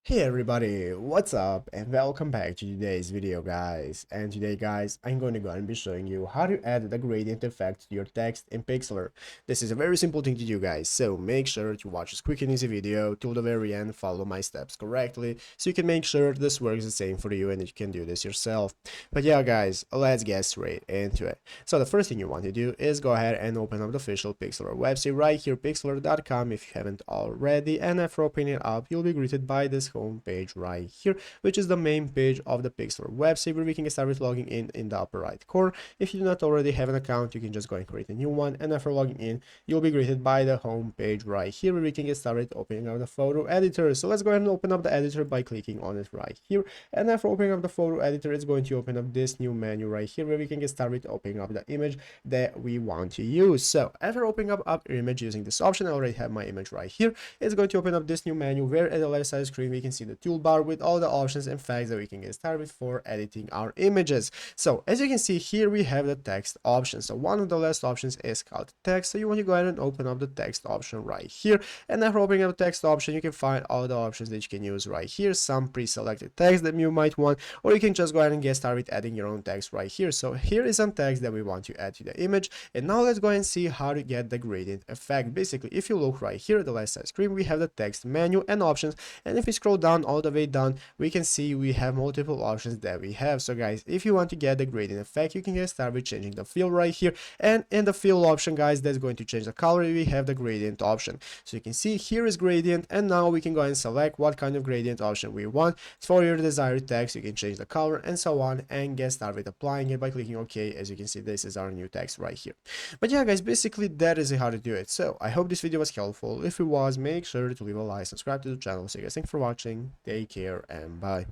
Hey everybody, what's up and welcome back to today's video guys. And today guys, I'm going to go and be showing you how to add the gradient effect to your text in Pixlr. This is a very simple thing to do guys, so make sure to watch this quick and easy video till the very end, follow my steps correctly, so you can make sure this works the same for you and that you can do this yourself. But yeah guys, let's get straight into it. So the first thing you want to do is go ahead and open up the official Pixlr website right here, pixlr.com if you haven't already, and after opening it up, you'll be greeted by this home page right here, which is the main page of the Pixlr website where we can get started logging in the upper right corner. If you do not already have an account, you can just go and create a new one, and after logging in, you'll be greeted by the home page right here where we can get started opening up the photo editor. So let's go ahead and open up the editor by clicking on it right here, and after opening up the photo editor, it's going to open up this new menu right here where we can get started opening up the image that we want to use. So after opening up our image using this option, I already have my image right here. It's going to open up this new menu where at the left side of the screen we can see the toolbar with all the options and facts that we can get started with for editing our images. So as you can see here, we have the text option. So one of the last options is called text. So you want to go ahead and open up the text option right here, and after opening up the text option, you can find all the options that you can use right here, some pre-selected text that you might want, or you can just go ahead and get started adding your own text right here. So here is some text that we want to add to the image, and now let's go and see how to get the gradient effect. Basically, if you look right here at the left side screen, we have the text menu and options, and if we scroll down all the way down, we can see we have multiple options that we have. So guys, if you want to get the gradient effect, you can get started with changing the fill right here, and in the fill option guys, that's going to change the color. We have the gradient option, so you can see here is gradient, and now we can go and select what kind of gradient option we want for your desired text. You can change the color and so on, and get started with applying it by clicking OK. As you can see, this is our new text right here. But yeah guys, basically that is how to do it. So I hope this video was helpful. If it was, make sure to leave a like, subscribe to the channel. So guys, thanks for watching, take care, and bye.